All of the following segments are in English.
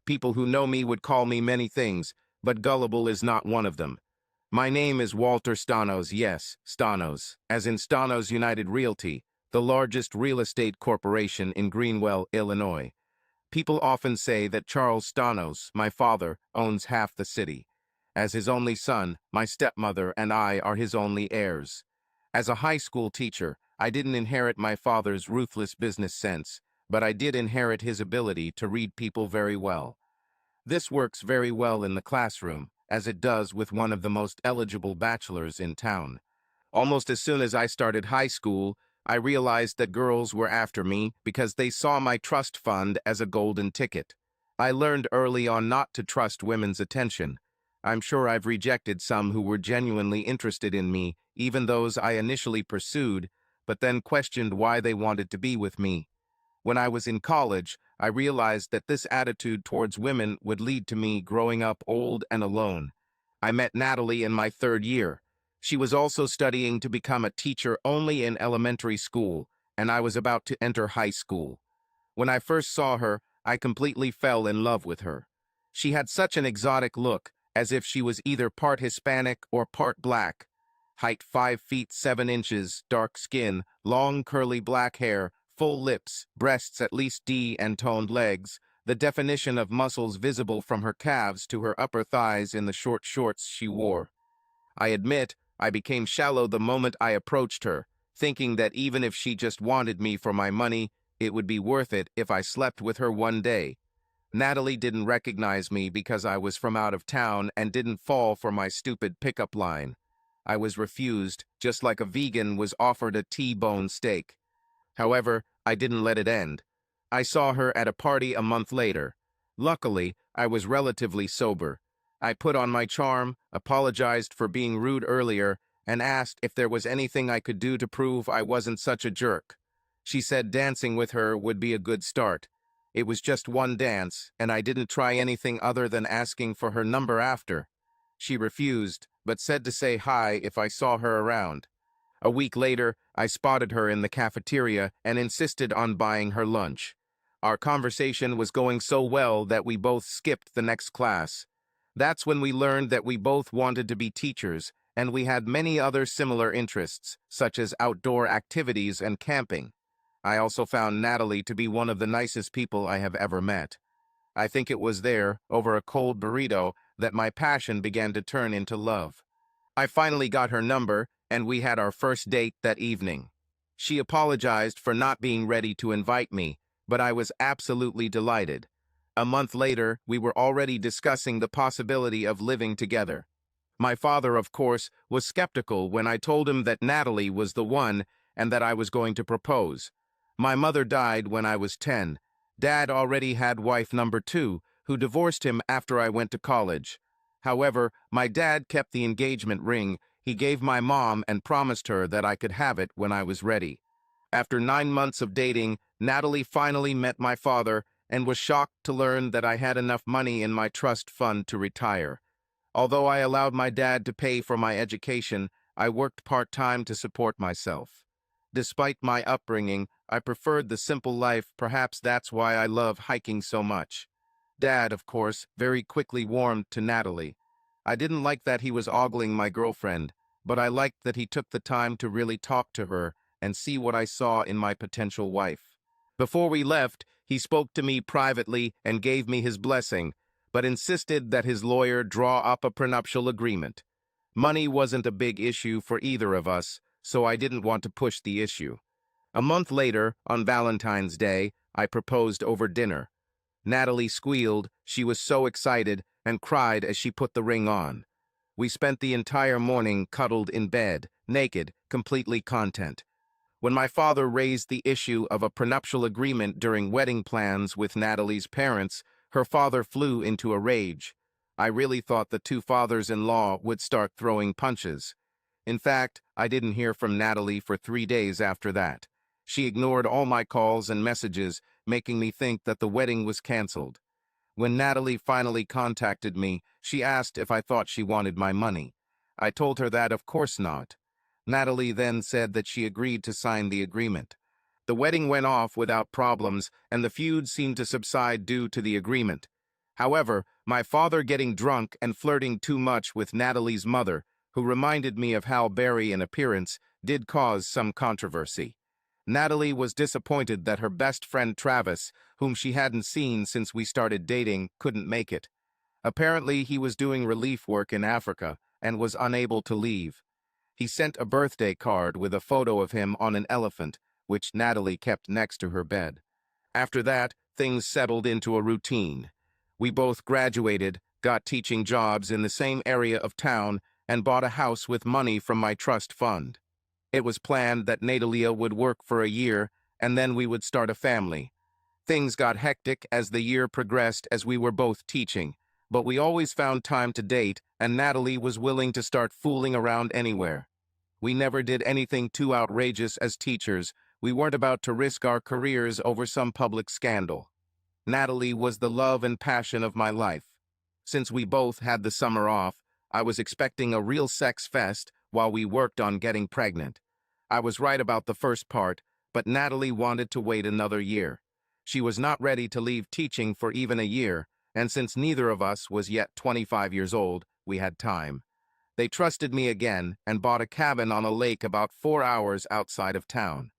People who know me would call me many things, but gullible is not one of them. My name is Walter Stanos, yes, Stanos, as in Stanos United Realty, the largest real estate corporation in Greenwell, Illinois. People often say that Charles Stanos, my father, owns half the city. As his only son, my stepmother and I are his only heirs. As a high school teacher, I didn't inherit my father's ruthless business sense, but I did inherit his ability to read people very well. This works very well in the classroom, as it does with one of the most eligible bachelors in town. Almost as soon as I started high school, I realized that girls were after me because they saw my trust fund as a golden ticket. I learned early on not to trust women's attention. I'm sure I've rejected some who were genuinely interested in me, even those I initially pursued, but then questioned why they wanted to be with me. When I was in college, I realized that this attitude towards women would lead to me growing up old and alone. I met Natalie in my third year. She was also studying to become a teacher only in elementary school, and I was about to enter high school. When I first saw her, I completely fell in love with her. She had such an exotic look, as if she was either part Hispanic or part black. Height 5 feet 7 inches, dark skin, long curly black hair, full lips, breasts at least D and toned legs, the definition of muscles visible from her calves to her upper thighs in the short shorts she wore. I admit, I became shallow the moment I approached her, thinking that even if she just wanted me for my money, it would be worth it if I slept with her one day. Natalie didn't recognize me because I was from out of town and didn't fall for my stupid pickup line. I was refused, just like a vegan was offered a T-bone steak. However, I didn't let it end. I saw her at a party a month later. Luckily, I was relatively sober. I put on my charm, apologized for being rude earlier, and asked if there was anything I could do to prove I wasn't such a jerk. She said dancing with her would be a good start. It was just one dance, and I didn't try anything other than asking for her number after. She refused, but said to say hi if I saw her around. A week later, I spotted her in the cafeteria and insisted on buying her lunch. Our conversation was going so well that we both skipped the next class. That's when we learned that we both wanted to be teachers, and we had many other similar interests, such as outdoor activities and camping. I also found Natalie to be one of the nicest people I have ever met. I think it was there, over a cold burrito, that my passion began to turn into love. I finally got her number, and we had our first date that evening. She apologized for not being ready to invite me, but I was absolutely delighted. A month later, we were already discussing the possibility of living together. My father, of course, was skeptical when I told him that Natalie was the one and that I was going to propose. My mother died when I was 10. Dad already had wife number 2, who divorced him after I went to college. However, my dad kept the engagement ring he gave my mom and promised her that I could have it when I was ready. After 9 months of dating, Natalie finally met my father and was shocked to learn that I had enough money in my trust fund to retire. Although I allowed my dad to pay for my education, I worked part-time to support myself. Despite my upbringing, I preferred the simple life. Perhaps that's why I love hiking so much. Dad, of course, very quickly warmed to Natalie. I didn't like that he was ogling my girlfriend, but I liked that he took the time to really talk to her and see what I saw in my potential wife. Before we left, he spoke to me privately and gave me his blessing, but insisted that his lawyer draw up a prenuptial agreement. Money wasn't a big issue for either of us, so I didn't want to push the issue. A month later, on Valentine's Day, I proposed over dinner. Natalie squealed, she was so excited, and cried as she put the ring on. We spent the entire morning cuddled in bed, naked, completely content. When my father raised the issue of a prenuptial agreement during wedding plans with Natalie's parents, her father flew into a rage. I really thought the two fathers-in-law would start throwing punches. In fact, I didn't hear from Natalie for 3 days after that. She ignored all my calls and messages, making me think that the wedding was canceled. When Natalie finally contacted me, she asked if I thought she wanted my money. I told her that of course not. Natalie then said that she agreed to sign the agreement. The wedding went off without problems, and the feud seemed to subside due to the agreement. However, my father getting drunk and flirting too much with Natalie's mother, who reminded me of Hal Berry in appearance, did cause some controversy. Natalie was disappointed that her best friend Travis, whom she hadn't seen since we started dating, couldn't make it. Apparently, he was doing relief work in Africa and was unable to leave. He sent a birthday card with a photo of him on an elephant, which Natalie kept next to her bed. After that, things settled into a routine. We both graduated, got teaching jobs in the same area of town, and bought a house with money from my trust fund. It was planned that Natalia would work for a year, and then we would start a family. Things got hectic as the year progressed as we were both teaching, but we always found time to date, and Natalie was willing to start fooling around anywhere. We never did anything too outrageous as teachers. We weren't about to risk our careers over some public scandal. Natalie was the love and passion of my life. Since we both had the summer off, I was expecting a real sex fest while we worked on getting pregnant. I was right about the first part, but Natalie wanted to wait another year. She was not ready to leave teaching for even a year, and since neither of us was yet 25 years old, we had time. They trusted me again and bought a cabin on a lake about 4 hours outside of town.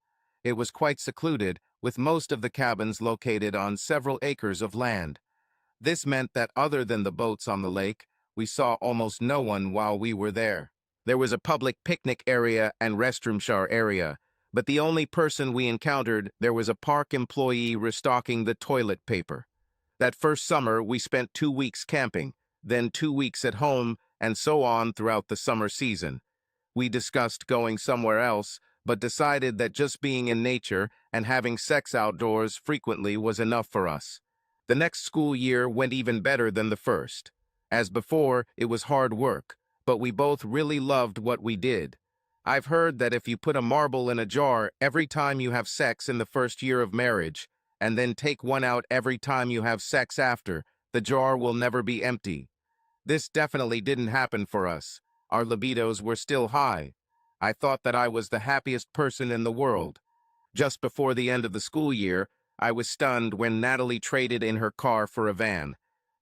It was quite secluded, with most of the cabins located on several acres of land. This meant that other than the boats on the lake, we saw almost no one while we were there. There was a public picnic area and restroom shower area, but the only person we encountered, there was a park employee restocking the toilet paper. That first summer, we spent 2 weeks camping, then 2 weeks at home, and so on throughout the summer season. We discussed going somewhere else, but decided that just being in nature and having sex outdoors frequently was enough for us. The next school year went even better than the first. As before, it was hard work, but we both really loved what we did. I've heard that if you put a marble in a jar every time you have sex in the first year of marriage, and then take one out every time you have sex after, the jar will never be empty. This definitely didn't happen for us. Our libidos were still high. I thought that I was the happiest person in the world. Just before the end of the school year, I was stunned when Natalie traded in her car for a van.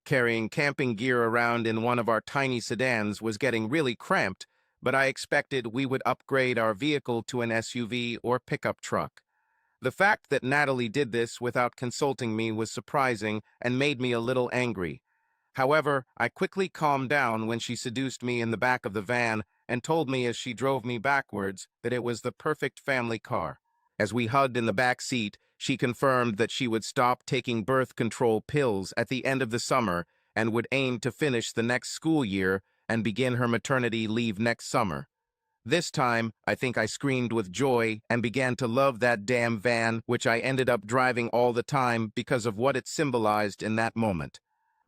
Carrying camping gear around in one of our tiny sedans was getting really cramped, but I expected we would upgrade our vehicle to an SUV or pickup truck. The fact that Natalie did this without consulting me was surprising and made me a little angry. However, I quickly calmed down when she seduced me in the back of the van and told me as she drove me backwards that it was the perfect family car. As we hugged in the back seat, she confirmed that she would stop taking birth control pills at the end of the summer and would aim to finish the next school year and begin her maternity leave next summer. This time, I think I screamed with joy and began to love that damn van, which I ended up driving all the time because of what it symbolized in that moment.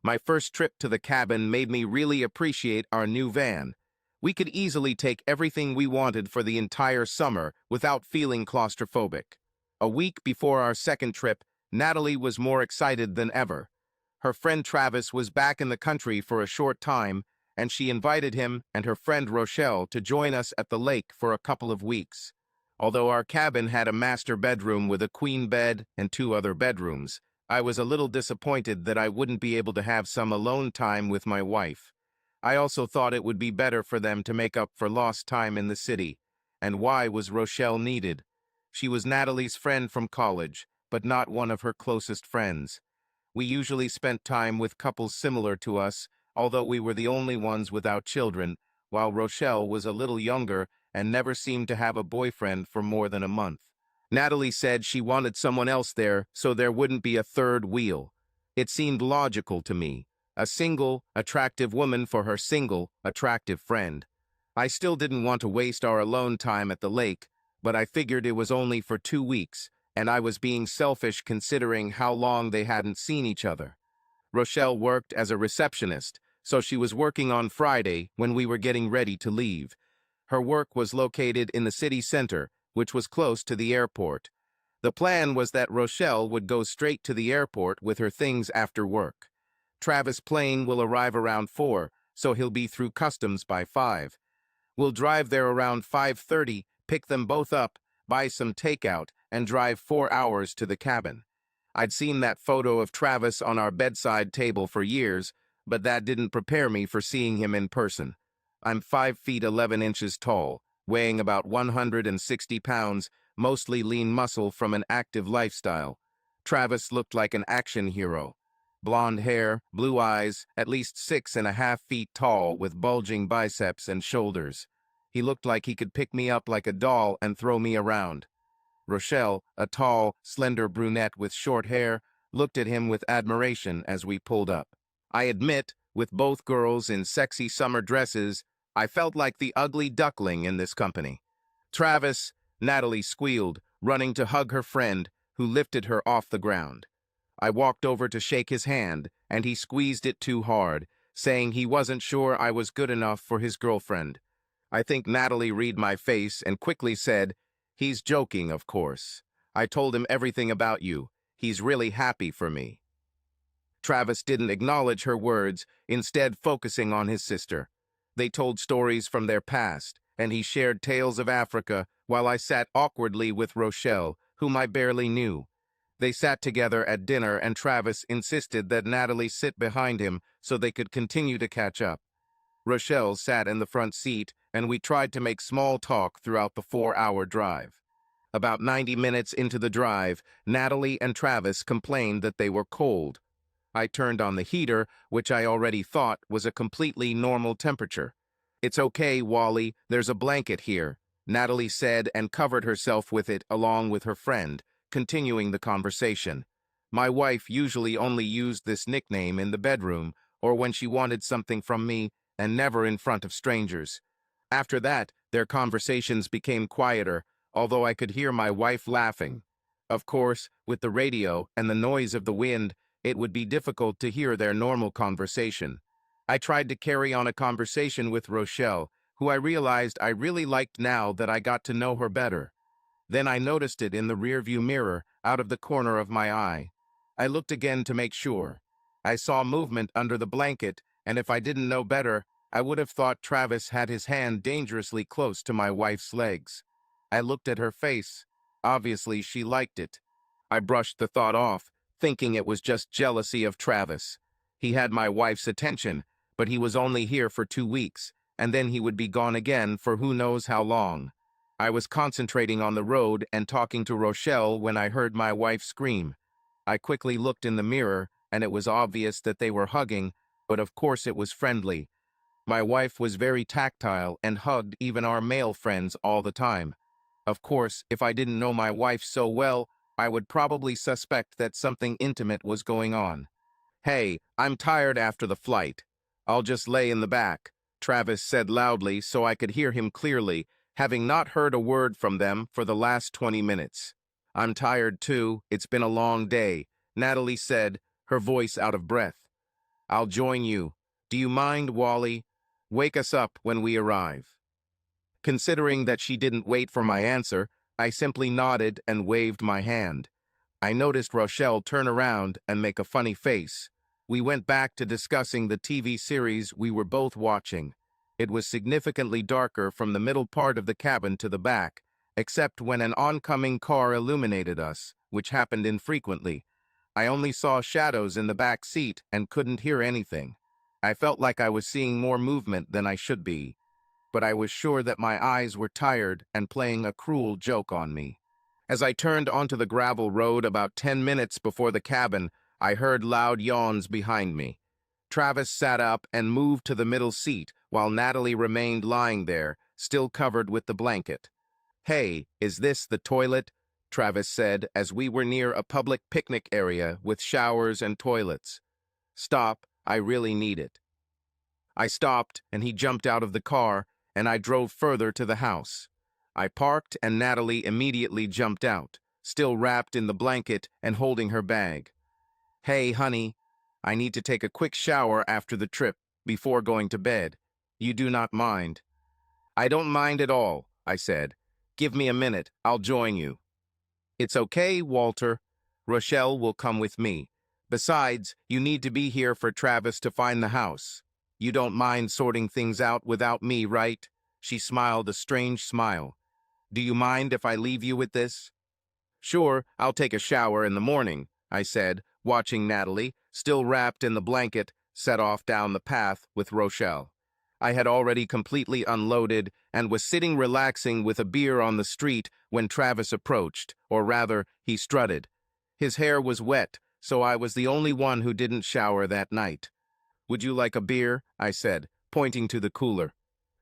My first trip to the cabin made me really appreciate our new van. We could easily take everything we wanted for the entire summer without feeling claustrophobic. A week before our second trip, Natalie was more excited than ever. Her friend Travis was back in the country for a short time, and she invited him and her friend Rochelle to join us at the lake for a couple of weeks. Although our cabin had a master bedroom with a queen bed and 2 other bedrooms, I was a little disappointed that I wouldn't be able to have some alone time with my wife. I also thought it would be better for them to make up for lost time in the city. And why was Rochelle needed? She was Natalie's friend from college, but not one of her closest friends. We usually spent time with couples similar to us, although we were the only ones without children, while Rochelle was a little younger and never seemed to have a boyfriend for more than a month. Natalie said she wanted someone else there so there wouldn't be a third wheel. It seemed logical to me. A single, attractive woman for her single, attractive friend. I still didn't want to waste our alone time at the lake, but I figured it was only for 2 weeks, and I was being selfish considering how long they hadn't seen each other. Rochelle worked as a receptionist, so she was working on Friday when we were getting ready to leave. Her work was located in the city center, which was close to the airport. The plan was that Rochelle would go straight to the airport with her things after work. Travis' plane will arrive around 4, so he'll be through customs by 5. We'll drive there around 5:30, pick them both up, buy some takeout, and drive 4 hours to the cabin. I'd seen that photo of Travis on our bedside table for years, but that didn't prepare me for seeing him in person. I'm 5 feet 11 inches tall, weighing about 160 pounds, mostly lean muscle from an active lifestyle. Travis looked like an action hero. Blonde hair, blue eyes, at least 6.5 feet tall with bulging biceps and shoulders. He looked like he could pick me up like a doll and throw me around. Rochelle, a tall, slender brunette with short hair, looked at him with admiration as we pulled up. I admit, with both girls in sexy summer dresses, I felt like the ugly duckling in this company. Travis, Natalie squealed, running to hug her friend, who lifted her off the ground. I walked over to shake his hand, and he squeezed it too hard, saying he wasn't sure I was good enough for his girlfriend. I think Natalie read my face and quickly said, "He's joking, of course. I told him everything about you. He's really happy for me." Travis didn't acknowledge her words, instead focusing on his sister. They told stories from their past, and he shared tales of Africa while I sat awkwardly with Rochelle, whom I barely knew. They sat together at dinner, and Travis insisted that Natalie sit behind him so they could continue to catch up. Rochelle sat in the front seat, and we tried to make small talk throughout the 4-hour drive. About 90 minutes into the drive, Natalie and Travis complained that they were cold. I turned on the heater, which I already thought was a completely normal temperature. "It's okay, Wally, there's a blanket here," Natalie said and covered herself with it along with her friend, continuing the conversation. My wife usually only used this nickname in the bedroom or when she wanted something from me, and never in front of strangers. After that, their conversations became quieter, although I could hear my wife laughing. Of course, with the radio and the noise of the wind, it would be difficult to hear their normal conversation. I tried to carry on a conversation with Rochelle, who I realized I really liked now that I got to know her better. Then I noticed it in the rearview mirror, out of the corner of my eye. I looked again to make sure. I saw movement under the blanket, and if I didn't know better, I would have thought Travis had his hand dangerously close to my wife's legs. I looked at her face. Obviously, she liked it. I brushed the thought off, thinking it was just jealousy of Travis. He had my wife's attention, but he was only here for 2 weeks, and then he would be gone again for who knows how long. I was concentrating on the road and talking to Rochelle when I heard my wife scream. I quickly looked in the mirror, and it was obvious that they were hugging, but of course it was friendly. My wife was very tactile and hugged even our male friends all the time. Of course, if I didn't know my wife so well, I would probably suspect that something intimate was going on. "Hey, I'm tired after the flight. I'll just lay in the back," Travis said loudly so I could hear him clearly, having not heard a word from them for the last 20 minutes. "I'm tired too, it's been a long day," Natalie said, her voice out of breath. "I'll join you. Do you mind, Wally? Wake us up when we arrive." Considering that she didn't wait for my answer, I simply nodded and waved my hand. I noticed Rochelle turn around and make a funny face. We went back to discussing the TV series we were both watching. It was significantly darker from the middle part of the cabin to the back, except when an oncoming car illuminated us, which happened infrequently. I only saw shadows in the back seat and couldn't hear anything. I felt like I was seeing more movement than I should be, but I was sure that my eyes were tired and playing a cruel joke on me. As I turned onto the gravel road about 10 minutes before the cabin, I heard loud yawns behind me. Travis sat up and moved to the middle seat, while Natalie remained lying there, still covered with the blanket. "Hey, is this the toilet?" Travis said as we were near a public picnic area with showers and toilets. "Stop, I really need it." I stopped, and he jumped out of the car, and I drove further to the house. I parked, and Natalie immediately jumped out, still wrapped in the blanket and holding her bag. "Hey, honey, I need to take a quick shower after the trip, before going to bed. You do not mind?" "I don't mind at all," I said. "Give me a minute, I'll join you." "It's okay, Walter. Rochelle will come with me. Besides, you need to be here for Travis to find the house. You don't mind sorting things out without me, right?" She smiled a strange smile. "Do you mind if I leave you with this?" "Sure, I'll take a shower in the morning," I said, watching Natalie, still wrapped in the blanket, set off down the path with Rochelle. I had already completely unloaded and was sitting relaxing with a beer on the street when Travis approached, or rather, he strutted. His hair was wet, so I was the only one who didn't shower that night. "Would you like a beer?" I said, pointing to the cooler.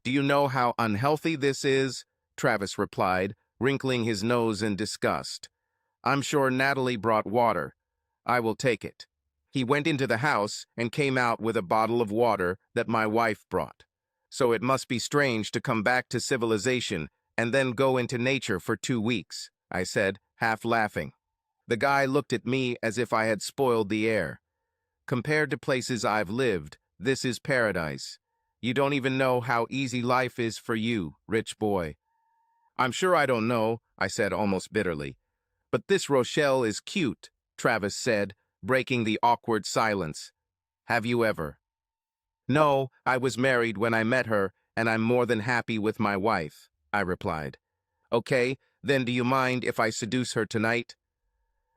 "Do you know how unhealthy this is?" Travis replied, wrinkling his nose in disgust. "I'm sure Natalie brought water. I will take it." He went into the house and came out with a bottle of water that my wife brought. So it must be strange to come back to civilization and then go into nature for 2 weeks, I said, half laughing. The guy looked at me as if I had spoiled the air. "Compared to places I've lived, this is paradise. You don't even know how easy life is for you, rich boy." "I'm sure I don't know," I said almost bitterly. "But this Rochelle is cute," Travis said, breaking the awkward silence. "Have you ever?" "No, I was married when I met her, and I'm more than happy with my wife," I replied. "Okay, then do you mind if I seduce her tonight?"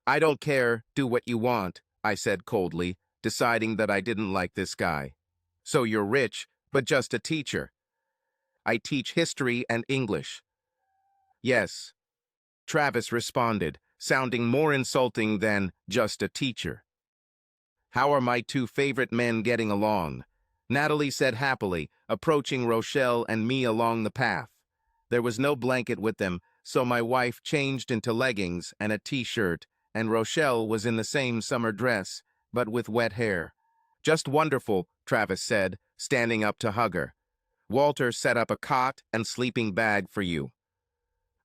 "I don't care, do what you want," I said coldly, deciding that I didn't like this guy. "So you're rich, but just a teacher." "I teach history and English." "Yes," Travis responded, sounding more insulting than just a teacher. "How are my two favorite men getting along?" Natalie said happily, approaching Rochelle and me along the path. There was no blanket with them, so my wife changed into leggings and a t-shirt, and Rochelle was in the same summer dress, but with wet hair. "Just wonderful," Travis said, standing up to hug her. "Walter set up a cot and sleeping bag for you."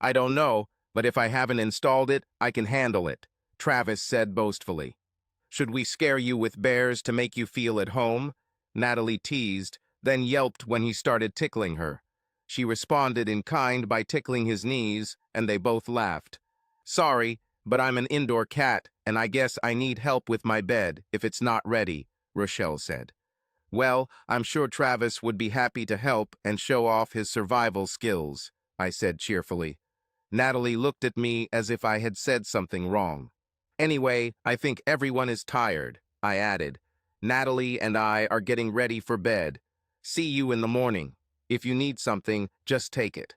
"I don't know, but if I haven't installed it, I can handle it," Travis said boastfully. "Should we scare you with bears to make you feel at home?" Natalie teased, then yelped when he started tickling her. She responded in kind by tickling his knees, and they both laughed. "Sorry, but I'm an indoor cat, and I guess I need help with my bed if it's not ready," Rochelle said. "Well, I'm sure Travis would be happy to help and show off his survival skills," I said cheerfully. Natalie looked at me as if I had said something wrong. "Anyway, I think everyone is tired," I added. "Natalie and I are getting ready for bed. See you in the morning. If you need something, just take it."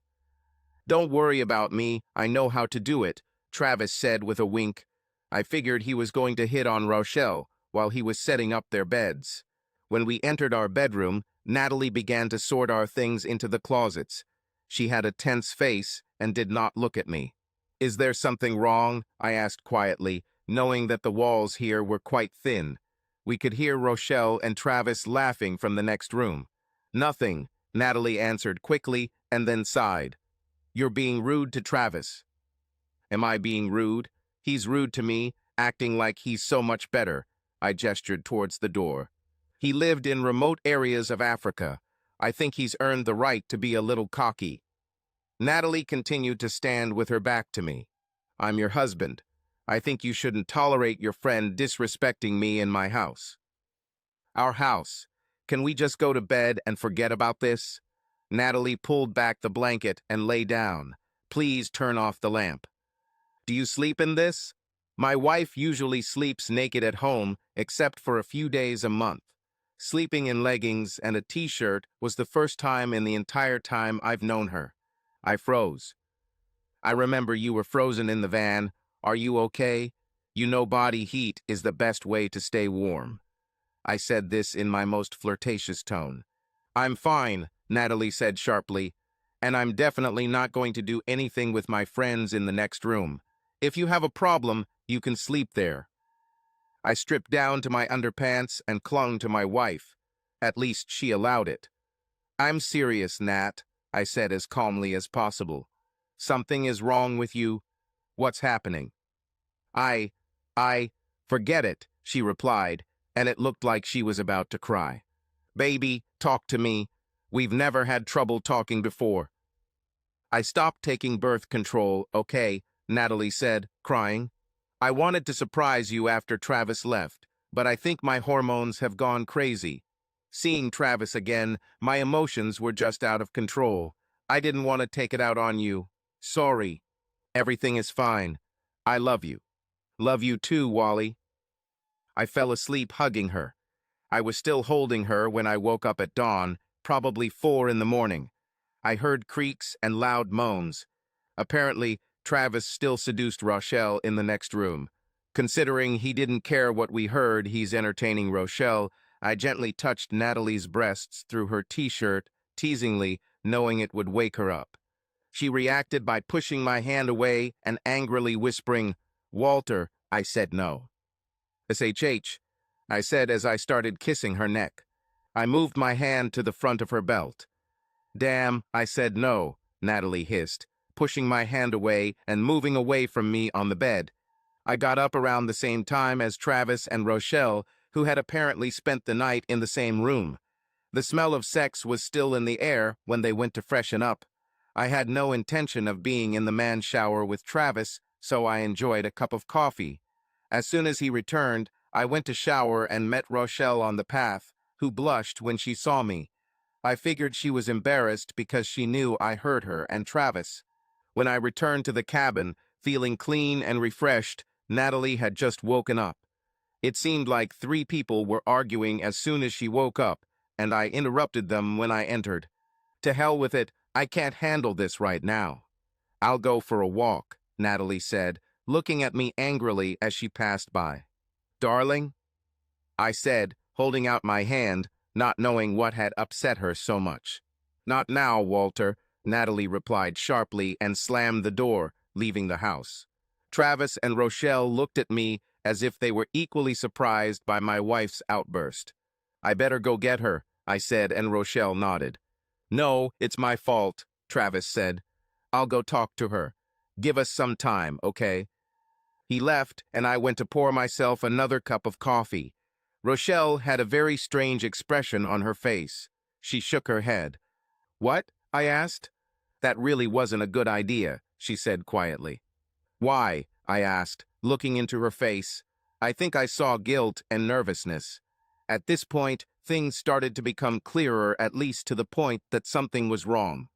"Don't worry about me, I know how to do it," Travis said with a wink. I figured he was going to hit on Rochelle while he was setting up their beds. When we entered our bedroom, Natalie began to sort our things into the closets. She had a tense face and did not look at me. "Is there something wrong?" I asked quietly, knowing that the walls here were quite thin. We could hear Rochelle and Travis laughing from the next room. "Nothing," Natalie answered quickly and then sighed. "You're being rude to Travis." "Am I being rude? He's rude to me, acting like he's so much better." I gestured towards the door. "He lived in remote areas of Africa. I think he's earned the right to be a little cocky." Natalie continued to stand with her back to me. "I'm your husband. I think you shouldn't tolerate your friend disrespecting me in my house." "Our house. Can we just go to bed and forget about this?" Natalie pulled back the blanket and lay down. "Please turn off the lamp." "Do you sleep in this?" "My wife usually sleeps naked at home, except for a few days a month. Sleeping in leggings and a t-shirt was the first time in the entire time I've known her." I froze. "I remember you were frozen in the van. Are you okay? You know body heat is the best way to stay warm." I said this in my most flirtatious tone. "I'm fine," Natalie said sharply, "and I'm definitely not going to do anything with my friends in the next room. If you have a problem, you can sleep there." I stripped down to my underpants and clung to my wife. At least she allowed it. "I'm serious, Nat," I said as calmly as possible. "Something is wrong with you. What's happening?" I, forget it," she replied, and it looked like she was about to cry. "Baby, talk to me. We've never had trouble talking before." "I stopped taking birth control, okay," Natalie said, crying. "I wanted to surprise you after Travis left, but I think my hormones have gone crazy. Seeing Travis again, my emotions were just out of control. I didn't want to take it out on you. Sorry. Everything is fine. I love you." "Love you too, Wally." I fell asleep hugging her. I was still holding her when I woke up at dawn, probably 4 in the morning. I heard creaks and loud moans. Apparently, Travis still seduced Rochelle in the next room. Considering he didn't care what we heard, he's entertaining Rochelle, I gently touched Natalie's breasts through her t-shirt, teasingly, knowing it would wake her up. She reacted by pushing my hand away and angrily whispering, "Walter," I said no. "SHH," I said as I started kissing her neck. I moved my hand to the front of her belt. "Damn," I said no, Natalie hissed, pushing my hand away and moving away from me on the bed. I got up around the same time as Travis and Rochelle, who had apparently spent the night in the same room. The smell of sex was still in the air when they went to freshen up. I had no intention of being in the man's shower with Travis, so I enjoyed a cup of coffee. As soon as he returned, I went to shower and met Rochelle on the path, who blushed when she saw me. I figured she was embarrassed because she knew I heard her and Travis. When I returned to the cabin, feeling clean and refreshed, Natalie had just woken up. It seemed like 3 people were arguing as soon as she woke up, and I interrupted them when I entered. "To hell with it, I can't handle this right now." "I'll go for a walk," Natalie said, looking at me angrily as she passed by. "Darling?" I said, holding out my hand, not knowing what had upset her so much. "Not now, Walter," Natalie replied sharply and slammed the door, leaving the house. Travis and Rochelle looked at me as if they were equally surprised by my wife's outburst. "I better go get her," I said, and Rochelle nodded. "No, it's my fault," Travis said. "I'll go talk to her. Give us some time, okay?" He left, and I went to pour myself another cup of coffee. Rochelle had a very strange expression on her face. She shook her head. "What?" I asked. "That really wasn't a good idea," she said quietly. "Why?" I asked, looking into her face. I think I saw guilt and nervousness. At this point, things started to become clearer, at least to the point that something was wrong.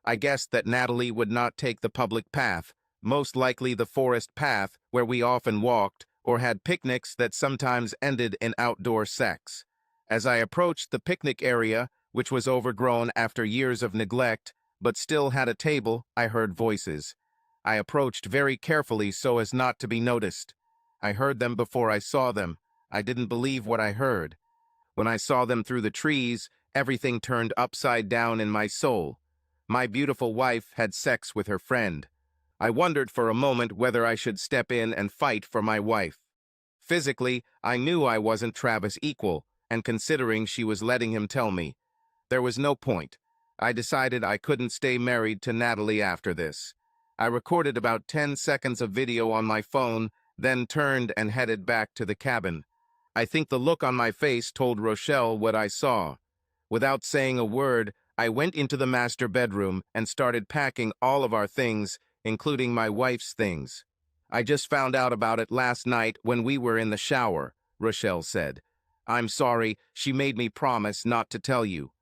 I guessed that Natalie would not take the public path, most likely the forest path where we often walked, or had picnics that sometimes ended in outdoor sex. As I approached the picnic area, which was overgrown after years of neglect, but still had a table, I heard voices. I approached very carefully so as not to be noticed. I heard them before I saw them. I didn't believe what I heard. When I saw them through the trees, everything turned upside down in my soul. My beautiful wife had sex with her friend. I wondered for a moment whether I should step in and fight for my wife. Physically, I knew I wasn't Travis' equal, and considering she was letting him tell me, there was no point. I decided I couldn't stay married to Natalie after this. I recorded about 10 seconds of video on my phone, then turned and headed back to the cabin. I think the look on my face told Rochelle what I saw. Without saying a word, I went into the master bedroom and started packing all of our things, including my wife's things. "I just found out about it last night when we were in the shower," Rochelle said. "I'm sorry, she made me promise not to tell you.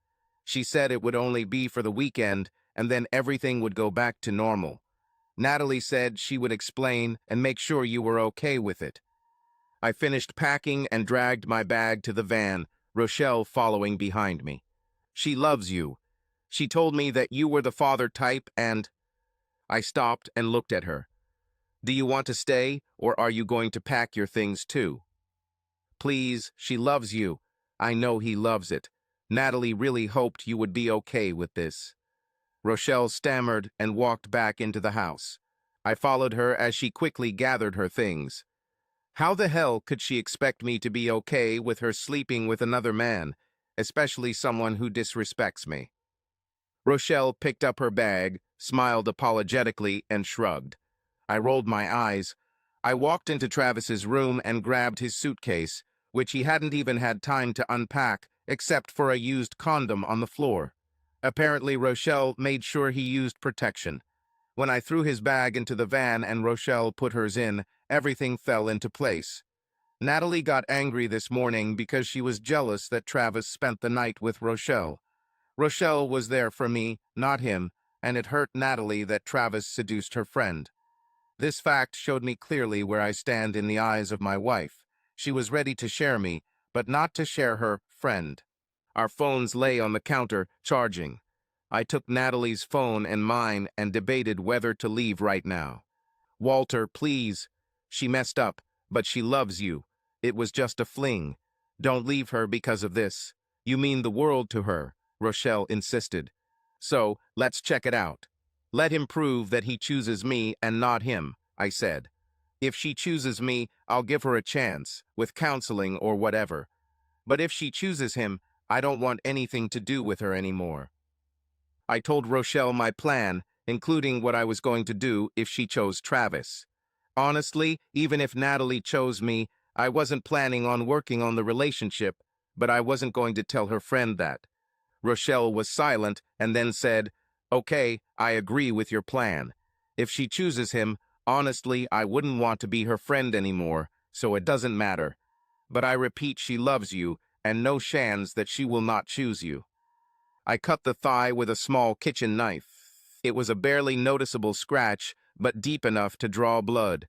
She said it would only be for the weekend, and then everything would go back to normal. Natalie said she would explain and make sure you were okay with it." I finished packing and dragged my bag to the van, Rochelle following behind me. "She loves you. She told me that you were the father type and—" I stopped and looked at her. "Do you want to stay, or are you going to pack your things too?" "Please, she loves you. I know he loves it. Natalie really hoped you would be okay with this." Rochelle stammered and walked back into the house. I followed her as she quickly gathered her things. How the hell could she expect me to be okay with her sleeping with another man, especially someone who disrespects me? Rochelle picked up her bag, smiled apologetically, and shrugged. I rolled my eyes. I walked into Travis's room and grabbed his suitcase, which he hadn't even had time to unpack, except for a used condom on the floor. Apparently, Rochelle made sure he used protection. When I threw his bag into the van and Rochelle put hers in, everything fell into place. Natalie got angry this morning because she was jealous that Travis spent the night with Rochelle. Rochelle was there for me, not him, and it hurt Natalie that Travis seduced her friend. This fact showed me clearly where I stand in the eyes of my wife. She was ready to share me, but not to share her friend. Our phones lay on the counter, charging. I took Natalie's phone and mine and debated whether to leave right now. Walter, please. She messed up, but she loves you. It was just a fling. Don't leave her because of this. You mean the world to her, Rochelle insisted. So, let's check it out. Let him prove that he chooses me and not him, I said. If she chooses me, I'll give her a chance, with counseling or whatever. But if she chooses him, I don't want anything to do with her anymore. I told Rochelle my plan, including what I was going to do if she chose Travis. Honestly, even if Natalie chose me, I wasn't planning on working on the relationship, but I wasn't going to tell her friend that. Rochelle was silent and then said, "Okay, I agree with your plan. If she chooses him, honestly, I wouldn't want to be her friend anymore, so it doesn't matter. But I repeat, she loves you, and no chance that she will not choose you." I cut the thigh with a small kitchen knife. It was a barely noticeable scratch, but deep enough to draw blood.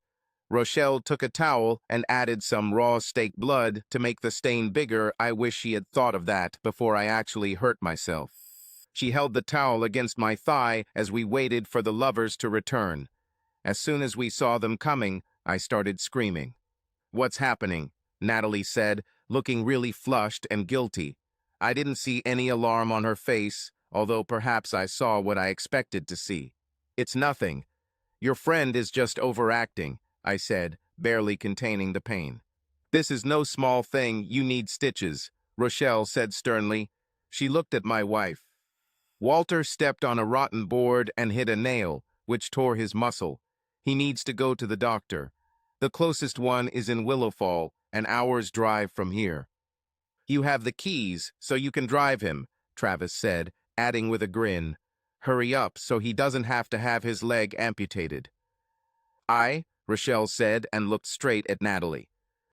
Rochelle took a towel and added some raw steak blood to make the stain bigger. I wish she had thought of that before I actually hurt myself. She held the towel against my thigh as we waited for the lovers to return. As soon as we saw them coming, I started screaming. "What's happening?" Natalie said, looking really flushed and guilty. I didn't see any alarm on her face, although perhaps I saw what I expected to see. "It's nothing. Your friend is just overacting," I said, barely containing the pain. "This is no small thing, you need stitches," Rochelle said sternly. She looked at my wife. "Walter stepped on a rotten board and hit a nail, which tore his muscle. He needs to go to the doctor. The closest one is in Willowfall, an hour's drive from here." "You have the keys, so you can drive him," Travis said, adding with a grin, "Hurry up so he doesn't have to have his leg amputated." Rochelle said and looked straight at Natalie.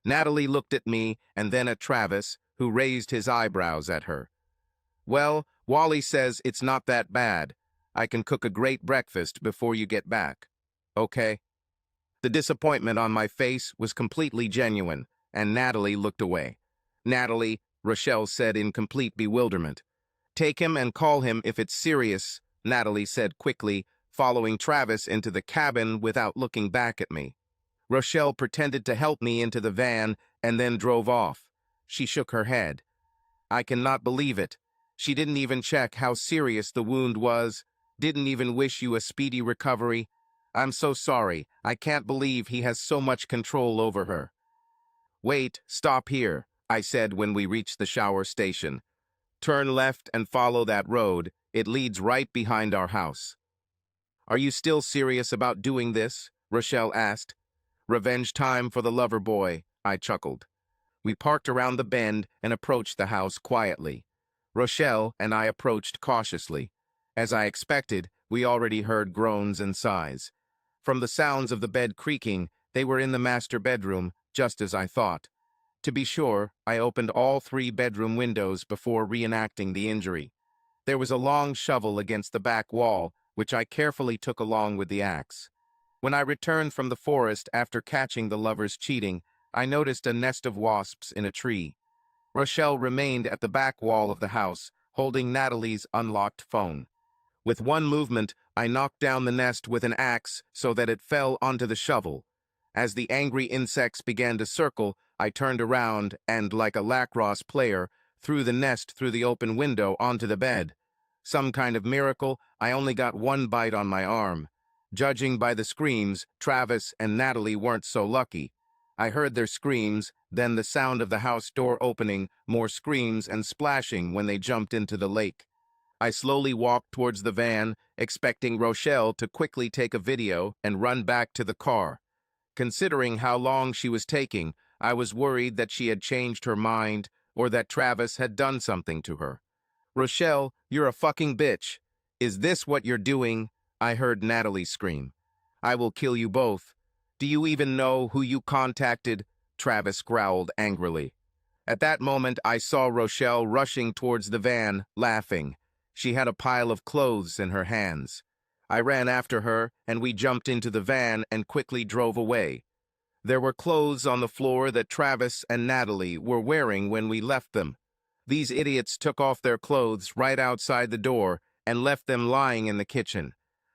Natalie looked at me and then at Travis, who raised his eyebrows at her. "Well, Wally says it's not that bad. I can cook a great breakfast before you get back. Okay?" The disappointment on my face was completely genuine, and Natalie looked away. "Natalie," Rochelle said in complete bewilderment. "Take him and call him if it's serious," Natalie said quickly, following Travis into the cabin without looking back at me. Rochelle pretended to help me into the van and then drove off. She shook her head. "I cannot believe it. She didn't even check how serious the wound was, didn't even wish you a speedy recovery. I'm so sorry. I can't believe he has so much control over her." "Wait, stop here," I said when we reached the shower station. "Turn left and follow that road. It leads right behind our house." "Are you still serious about doing this?" Rochelle asked. "Revenge time for the lover boy," I chuckled. We parked around the bend and approached the house quietly. Rochelle and I approached cautiously. As I expected, we already heard groans and sighs. From the sounds of the bed creaking, they were in the master bedroom, just as I thought. To be sure, I opened all 3 bedroom windows before reenacting the injury. There was a long shovel against the back wall, which I carefully took along with the axe. When I returned from the forest after catching the lovers cheating, I noticed a nest of wasps in a tree. Rochelle remained at the back wall of the house, holding Natalie's unlocked phone. With one movement, I knocked down the nest with an axe so that it fell onto the shovel. As the angry insects began to circle, I turned around and, like a lacrosse player, threw the nest through the open window onto the bed. Some kind of miracle, I only got one bite on my arm. Judging by the screams, Travis and Natalie weren't so lucky. I heard their screams, then the sound of the house door opening, more screams and splashing when they jumped into the lake. I slowly walked towards the van, expecting Rochelle to quickly take a video and run back to the car. Considering how long she was taking, I was worried that she had changed her mind or that Travis had done something to her. "Rochelle, you're a fucking bitch. Is this what you're doing?" I heard Natalie scream. "I will kill you both. Do you even know who you contacted?" Travis growled angrily. At that moment, I saw Rochelle rushing towards the van, laughing. She had a pile of clothes in her hands. I ran after her, and we jumped into the van and quickly drove away. There were clothes on the floor that Travis and Natalie were wearing when we left them. These idiots took off their clothes right outside the door and left them lying in the kitchen.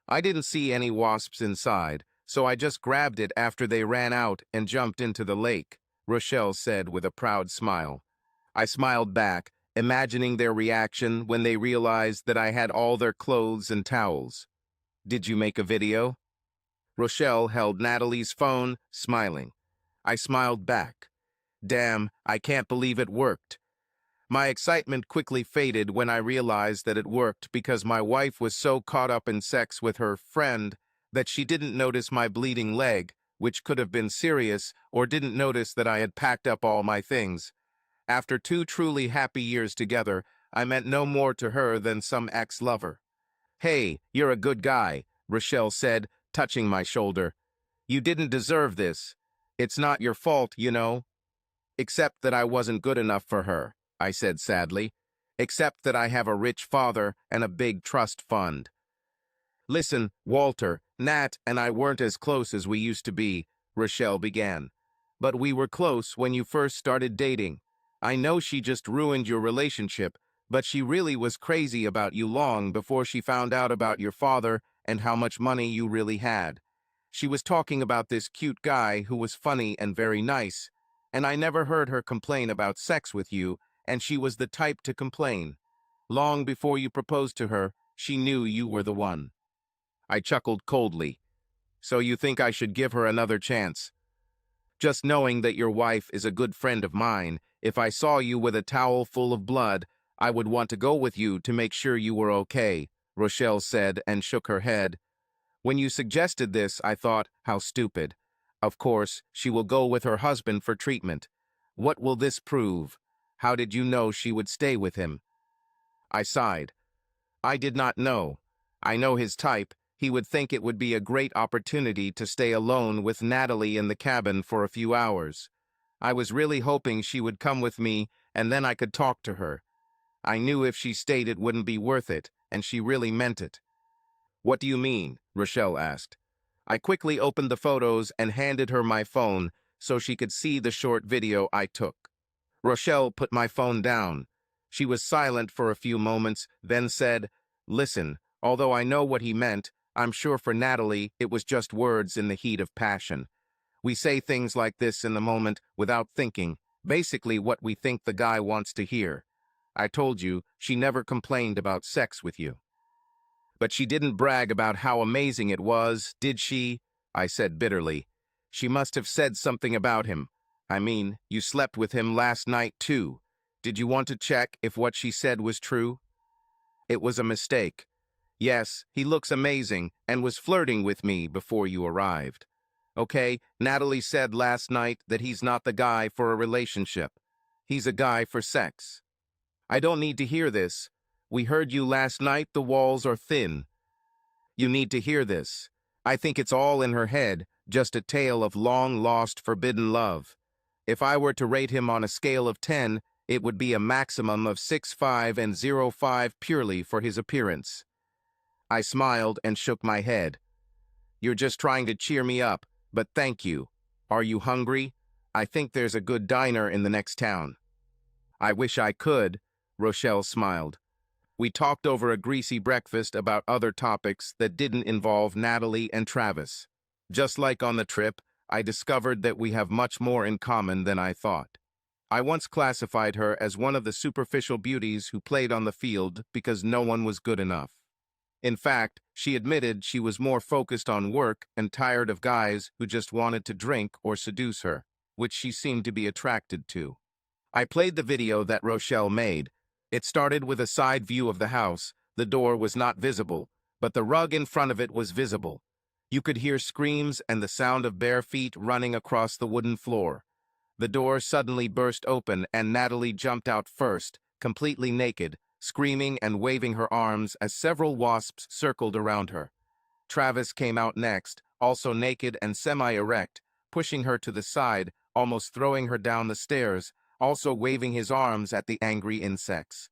I didn't see any wasps inside, so I just grabbed it after they ran out and jumped into the lake, Rochelle said with a proud smile. I smiled back, imagining their reaction when they realized that I had all their clothes and towels. Did you make a video? Rochelle held Natalie's phone, smiling. I smiled back. Damn, I can't believe it worked. My excitement quickly faded when I realized that it worked because my wife was so caught up in sex with her friend that she didn't notice my bleeding leg, which could have been serious, or didn't notice that I had packed up all my things. After 2 truly happy years together, I meant no more to her than some ex-lover. Hey, you're a good guy, Rochelle said, touching my shoulder. You didn't deserve this. It's not your fault, you know. Except that I wasn't good enough for her, I said sadly. Except that I have a rich father and a big trust fund. Listen, Walter, Nat and I weren't as close as we used to be, Rochelle began. But we were close when you first started dating. I know she just ruined your relationship, but she really was crazy about you long before she found out about your father and how much money you really had. She was talking about this cute guy who was funny and very nice, and I never heard her complain about sex with you, and she was the type to complain. Long before you proposed to her, she knew you were the one. I chuckled coldly. So you think I should give her another chance? Just knowing that your wife is a good friend of mine, if I saw you with a towel full of blood, I would want to go with you to make sure you were okay, Rochelle said and shook her head. When you suggested this, I thought, how stupid. Of course, she will go with her husband for treatment. What will this prove? How did you know she would stay with him? I sighed. I did not know. I know his type. He would think it would be a great opportunity to stay alone with Natalie in the cabin for a few hours. I was really hoping she would come with me, and then I could talk to her. I knew if she stayed it wouldn't be worth it, and she really meant it. What do you mean? Rochelle asked. I quickly opened the photos and handed her my phone so she could see the short video I took. Rochelle put my phone down. She was silent for a few moments, then said, Listen, although I know what he meant, I'm sure for Natalie it was just words in the heat of passion. We say things like this in the moment without thinking, basically what we think the guy wants to hear. I told you, she never complained about sex with you. But she didn't brag about how amazing it was, did she? I said bitterly. She must have said something about him. I mean, you slept with him last night too. Did you want to check if what she said was true? It was a mistake. Yes, he looks amazing and was flirting with me before you arrived. Okay, Natalie said last night that he's not the guy for a relationship. He's a guy for sex. I don't need to hear this. We heard you last night, the walls are thin. You need to hear this. I think it's all in her head, just a tale of long-lost forbidden love. If I were to rate him on a scale of 10, it would be a maximum of 6.5 and 0.5 purely for his appearance. I smiled and shook my head. You're just trying to cheer me up, but thank you. Are you hungry? I think there's a good diner in the next town. I wish I could, Rochelle smiled. We talked over a greasy breakfast about other topics that didn't involve Natalie and Travis. Just like on the trip, I discovered that we have much more in common than I thought. I once classified her as one of the superficial beauties who played on the field because no one was good enough. In fact, she admitted she was more focused on work and tired of guys who just wanted to drink or seduce her, which she seemed to be attracted to. I played the video that Rochelle made. It started with a side view of the house. The door was not visible, but the rug in front of it was visible. You could hear screams and the sound of bare feet running across the wooden floor. The door suddenly burst open and Natalie jumped out first, completely naked, screaming and waving her arms as several wasps circled around her. Travis came out next, also naked and semi-erect, pushing her to the side, almost throwing her down the stairs, also waving his arms at the angry insects.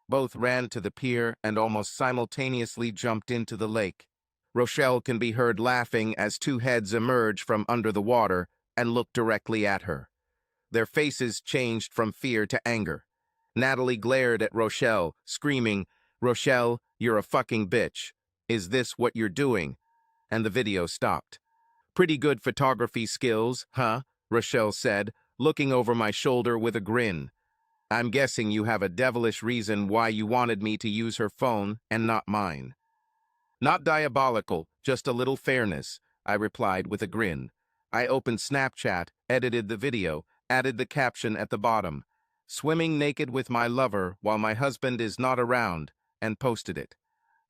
Both ran to the pier and almost simultaneously jumped into the lake. Rochelle can be heard laughing as two heads emerge from under the water, and looked directly at her. Their faces changed from fear to anger. Natalie glared at Rochelle, screaming, "Rochelle, you're a fucking bitch. Is this what you're doing?" And the video stopped. "Pretty good photography skills, huh?" Rochelle said, looking over my shoulder with a grin. "I'm guessing you have a devilish reason why you wanted me to use her phone and not mine." "Not diabolical, just a little fairness," I replied with a grin. I opened Snapchat, edited the video, added the caption at the bottom, "Swimming naked with my lover while my husband is not around," and posted it.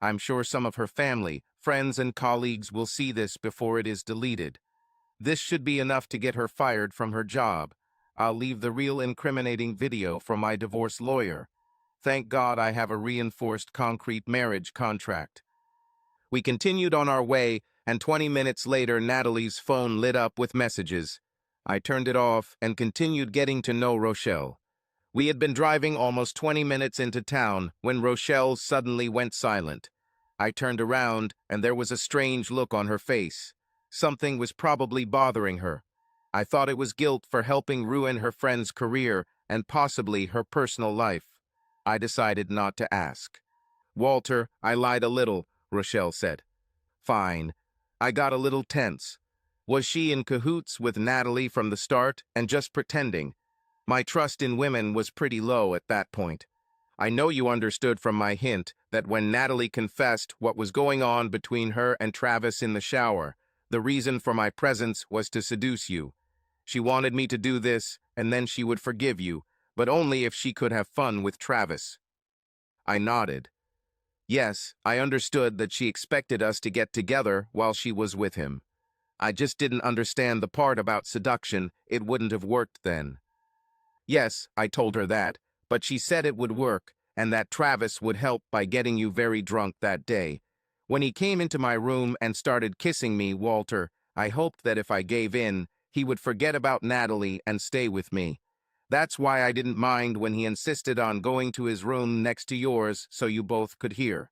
I'm sure some of her family, friends, and colleagues will see this before it is deleted. This should be enough to get her fired from her job. I'll leave the real incriminating video for my divorce lawyer. Thank God I have a reinforced concrete marriage contract. We continued on our way, and 20 minutes later, Natalie's phone lit up with messages. I turned it off and continued getting to know Rochelle. We had been driving almost 20 minutes into town when Rochelle suddenly went silent. I turned around, and there was a strange look on her face. Something was probably bothering her. I thought it was guilt for helping ruin her friend's career and possibly her personal life. I decided not to ask. "Walter, I lied a little," Rochelle said. "Fine." I got a little tense. Was she in cahoots with Natalie from the start and just pretending? My trust in women was pretty low at that point. I know you understood from my hint that when Natalie confessed what was going on between her and Travis in the shower, the reason for my presence was to seduce you. She wanted me to do this, and then she would forgive you, but only if she could have fun with Travis. I nodded. Yes, I understood that she expected us to get together while she was with him. I just didn't understand the part about seduction. It wouldn't have worked then. Yes, I told her that, but she said it would work, and that Travis would help by getting you very drunk that day. When he came into my room and started kissing me, Walter, I hoped that if I gave in, he would forget about Natalie and stay with me. That's why I didn't mind when he insisted on going to his room next to yours so you both could hear.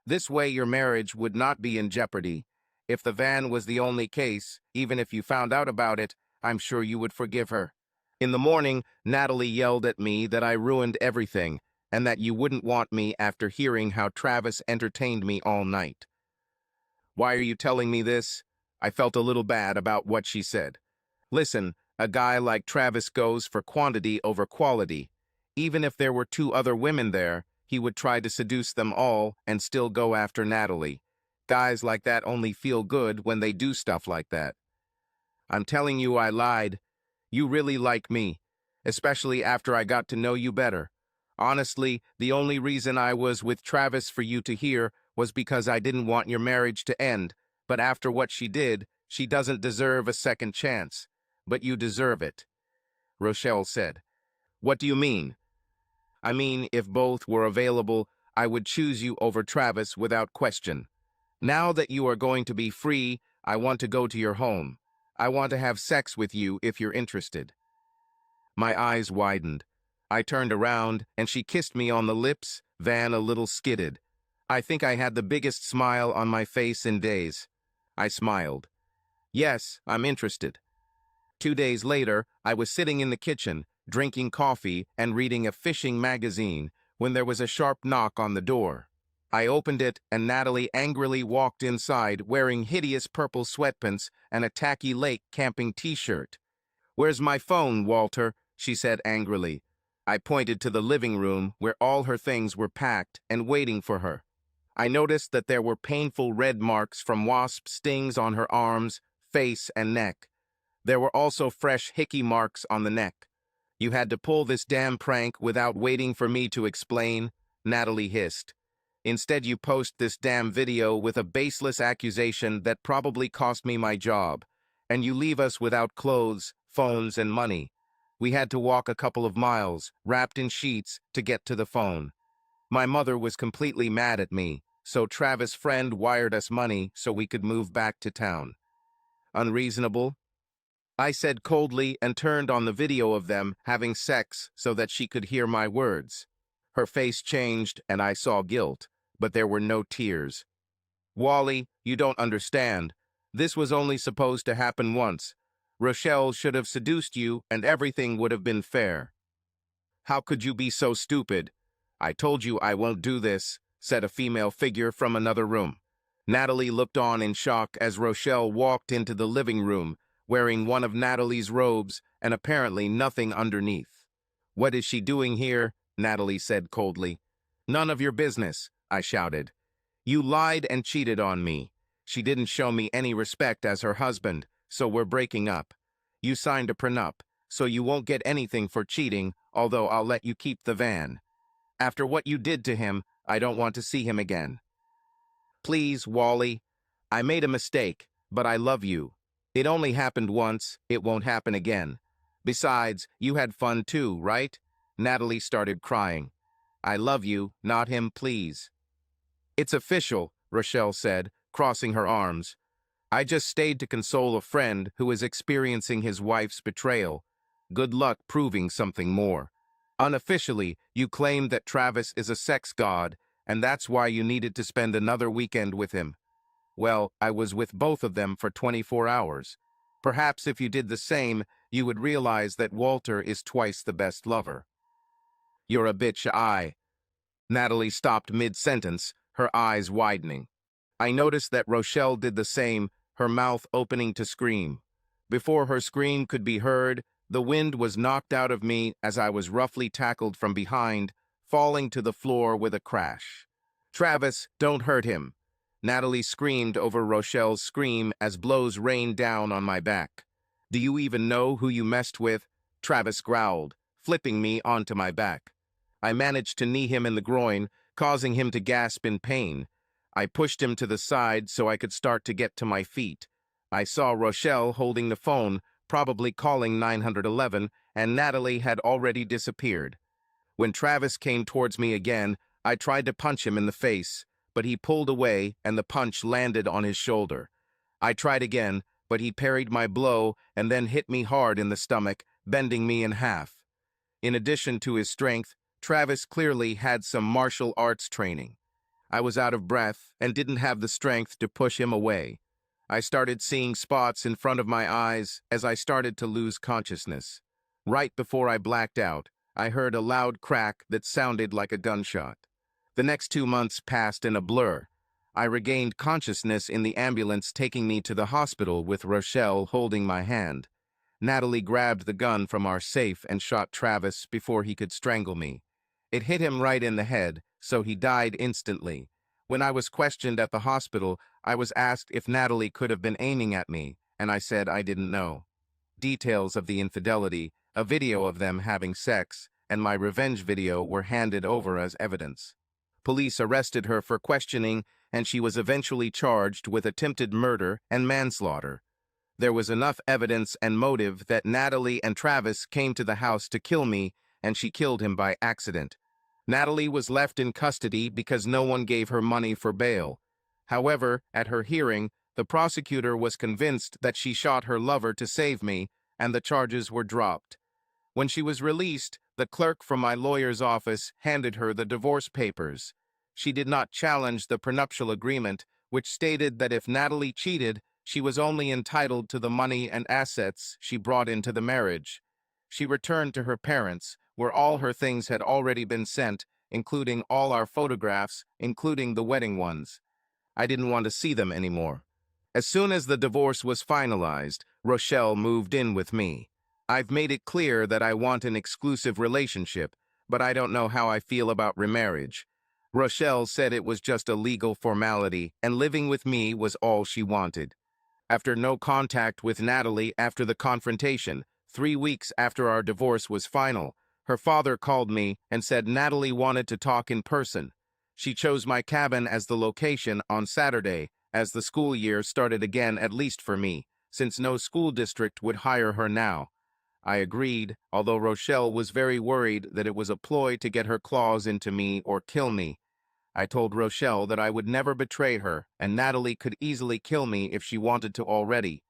This way your marriage would not be in jeopardy. If the van was the only case, even if you found out about it, I'm sure you would forgive her. In the morning, Natalie yelled at me that I ruined everything, and that you wouldn't want me after hearing how Travis entertained me all night. Why are you telling me this? I felt a little bad about what she said. Listen, a guy like Travis goes for quantity over quality. Even if there were 2 other women there, he would try to seduce them all and still go after Natalie. Guys like that only feel good when they do stuff like that. I'm telling you I lied. You really like me, especially after I got to know you better. Honestly, the only reason I was with Travis for you to hear was because I didn't want your marriage to end, but after what she did, she doesn't deserve a second chance. But you deserve it, Rochelle said. What do you mean? I mean, if both were available, I would choose you over Travis without question. Now that you are going to be free, I want to go to your home. I want to have sex with you if you're interested. My eyes widened. I turned around, and she kissed me on the lips, Van a little skidded. I think I had the biggest smile on my face in days. I smiled. Yes, I'm interested. 2 days later, I was sitting in the kitchen, drinking coffee and reading a fishing magazine, when there was a sharp knock on the door. I opened it, and Natalie angrily walked inside wearing hideous purple sweatpants and a tacky lake camping t-shirt. "Where's my phone, Walter?" she said angrily. I pointed to the living room where all her things were packed and waiting for her. I noticed that there were painful red marks from wasp stings on her arms, face, and neck. There were also fresh hickey marks on the neck. "You had to pull this damn prank without waiting for me to explain," Natalie hissed. "Instead, you post this damn video with a baseless accusation that probably cost me my job. And you leave us without clothes, phones, and money. We had to walk a couple of miles, wrapped in sheets, to get to the phone. My mother was completely mad at me, so Travis' friend wired us money so we could move back to town. Unreasonable?" I said coldly and turned on the video of them having sex so that she could hear my words. Her face changed and I saw guilt, but there were no tears. "Wally, you don't understand. This was only supposed to happen once. Rochelle should have seduced you and everything would have been fair. How could you be so stupid? I told you I won't do this, said a female figure from another room. Natalie looked on in shock as Rochelle walked into the living room, wearing one of Natalie's robes and apparently nothing underneath. What is she doing here? Natalie said coldly. None of your business, I shouted. You lied and cheated on me. She didn't show me any respect as her husband, so we're breaking up. You signed a prenup, so you won't get anything for cheating, although I'll let you keep the van. After what you did to him, I don't want to see him again. Please, Wally. I made a mistake, but I love you. It only happened once, it won't happen again. Besides, you had fun too, right? Natalie started crying. I love you, not him, please. It's official, Rochelle said, crossing her arms. I just stayed to console a friend who is experiencing his wife's betrayal. Good luck proving something more. Unofficially, you claimed that Travis is a sex god, and that's why you needed to spend another weekend with him. Well, I was with both of them for 24 hours. Perhaps if you did the same, you would realize that Walter is twice the best lover. You're a bitch, Natalie stopped mid-sentence, her eyes widening. I noticed that Rochelle did the same, her mouth opening to scream. Before her scream could be heard, the wind was knocked out of me as I was roughly tackled from behind, falling to the floor with a crash. Travis, don't hurt him. Natalie screamed over Rochelle's scream as blows rained down on my back. Do you even know who you messed with? Travis growled, flipping me onto my back. I managed to knee him in the groin, causing him to gasp in pain. I pushed him to the side so I could start to get to my feet. I saw Rochelle holding the phone, probably calling 911, and Natalie had already disappeared. When Travis came towards me again, I tried to punch him in the face, but he pulled away and the punch landed on his shoulder. I tried again, but he parried my blow and then hit me hard in the stomach, bending me in half. In addition to his strength, Travis clearly had some martial arts training. I was out of breath and didn't have the strength to push him away. I started seeing spots in front of my eyes as I started to lose consciousness. Right before I blacked out, I heard a loud crack that sounded like a gunshot. The next 2 months passed in a blur. I regained consciousness in the ambulance taking me to the hospital with Rochelle holding my hand. Natalie grabbed the gun from our safe and shot Travis before he could strangle me. It hit him right in the head, so he died instantly. When I was questioned at the hospital, I was asked if Natalie could have been aiming at me, and I said I didn't know. Details of the infidelity, a video of them having sex, and my revenge video were handed over as evidence. Police arrested her for questioning, and she was eventually charged with attempted murder and manslaughter. There was enough evidence and motive that Natalie and Travis came to the house to kill me, and she killed him by accident. Natalie was left in custody because no one gave her money for bail. However, at her hearing, the prosecutor was convinced that she shot her lover to save me, and the charges were dropped. When she was released, the clerk from my lawyer's office handed her the divorce papers. She did not challenge the prenuptial agreement, which stated that if Natalie cheated, she was only entitled to the money and assets she brought into the marriage. She returned to her parents, where all her things had already been sent, including all our photographs, including the wedding ones. I didn't want to see them anymore. As soon as the divorce was finalized, Rochelle moved in with me. I've made it clear that I want an exclusive relationship, but I don't know how I feel about remarriage. Rochelle said it was just a legal formality, and living with me was all she wanted. After no contact with Natalie after the confrontation, 3 weeks after our divorce was final, her father called me and said Natalie wanted to talk in person. She chose my cabin as the location on Saturday, as the school year started again, at least for me, since no school district would hire her now. I agreed, although Rochelle was very worried that it was a ploy to get her claws into me or kill me. I told Rochelle that I would never betray her, and Natalie could easily kill me if she wanted to already.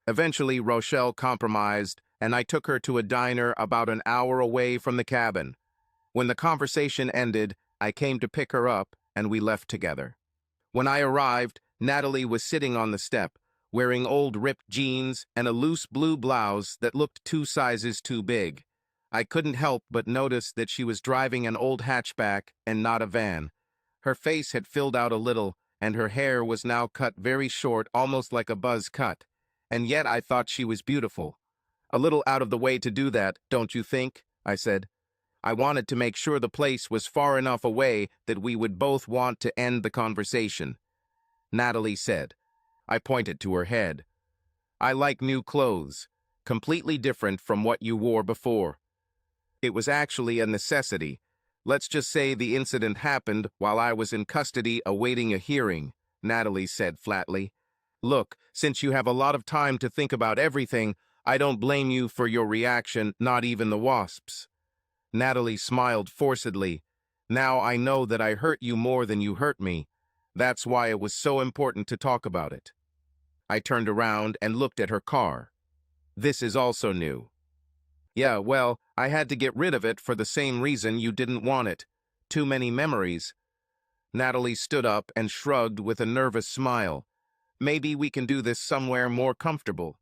Eventually, Rochelle compromised, and I took her to a diner about an hour away from the cabin. When the conversation ended, I came to pick her up, and we left together. When I arrived, Natalie was sitting on the step, wearing old ripped jeans and a loose blue blouse that looked 2 sizes too big. I couldn't help but notice that she was driving an old hatchback and not a van. Her face had filled out a little, and her hair was now cut very short, almost like a buzz cut. And yet I thought she was beautiful. A little out of the way to do that, don't you think? I said. I wanted to make sure the place was far enough away that we would both want to end the conversation. Natalie said. I pointed to her head. I like new clothes, completely different from what you wore before. It was actually a necessity. Let's just say the incident happened while I was in custody awaiting a hearing, Natalie said flatly. Look, since you have a lot of time to think about everything, I don't blame you for your reaction, not even the wasps. Natalie smiled forcedly. Now I know that I hurt you more than you hurt me. That's why it was so important to talk about it. I turned around and looked at her car. This is also new. Yeah, well, I had to get rid of it for the same reason you didn't want it. Too many memories. Natalie stood up and shrugged with a nervous smile. Maybe we can do this somewhere more comfortable.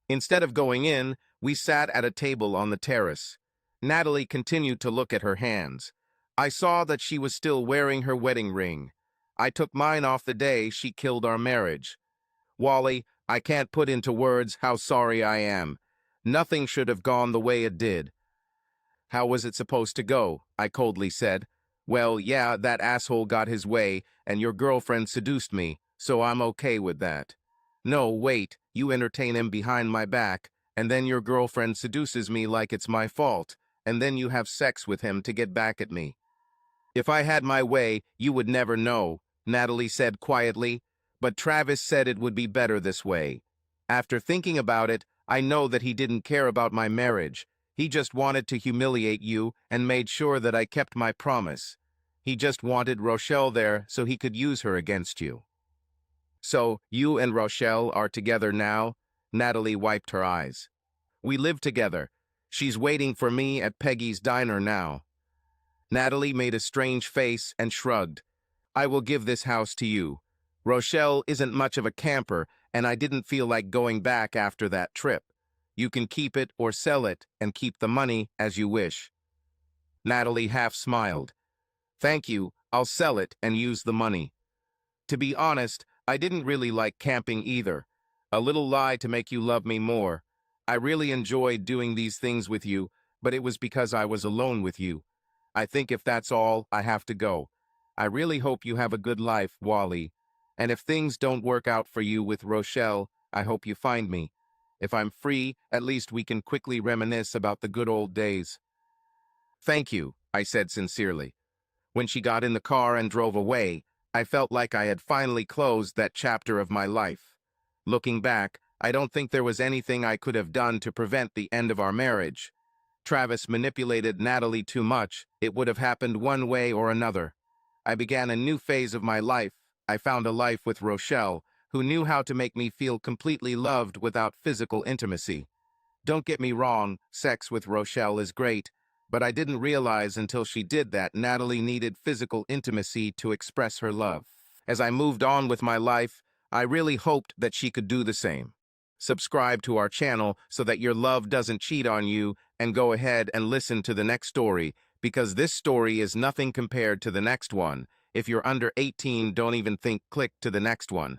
Instead of going in, we sat at a table on the terrace. Natalie continued to look at her hands. I saw that she was still wearing her wedding ring. I took mine off the day she killed our marriage. Wally, I can't put into words how sorry I am. Nothing should have gone the way it did. How was it supposed to go? I coldly said. Well, yeah, that asshole got his way, and your girlfriend seduced me, so I'm okay with that. No, wait, you entertain him behind my back, and then your girlfriend seduces me like it's my fault, and then you have sex with him to get back at me. If I had my way, you would never know, Natalie said quietly, but Travis said it would be better this way. After thinking about it, I know that he didn't care about my marriage. He just wanted to humiliate you and made sure that I kept my promise. He just wanted Rochelle there so he could use her against you. So, you and Rochelle are together now? Natalie wiped her eyes. We live together. She's waiting for me at Peggy's diner now. Natalie made a strange face and shrugged. I will give this house to you. Rochelle isn't much of a camper, and I didn't feel like going back after that trip. You can keep it or sell it and keep the money as you wish. Natalie half smiled. Thank you, I'll sell it and use the money. To be honest, I didn't really like camping either. A little lie to make you love me more. I really enjoyed doing these things with you, but it was because I was alone with you. I think if that's all, I have to go. I really hope you have a good life, Wally. And if things don't work out for you with Rochelle, I hope you find me. If I'm free, at least we can quickly reminisce about the good old days. Thank you, I said sincerely. When she got in the car and drove away, I felt like I had finally closed that chapter of my life. Looking back, I don't think there was anything I could have done to prevent the end of our marriage. Travis manipulated Natalie too much. It would have happened one way or another. I began a new phase of my life. I found a life with Rochelle, who knew how to make me feel completely loved without physical intimacy. Don't get me wrong, sex with Rochelle is great, but I didn't realize until she did that Natalie needed physical intimacy to express her love. As I moved on with my life, I really hoped that she could do the same. Subscribe to our channel so that your love doesn't cheat on you, and go ahead and listen to the next story, because this story is nothing compared to the next one. If you're under 18, don't even think click to the next one.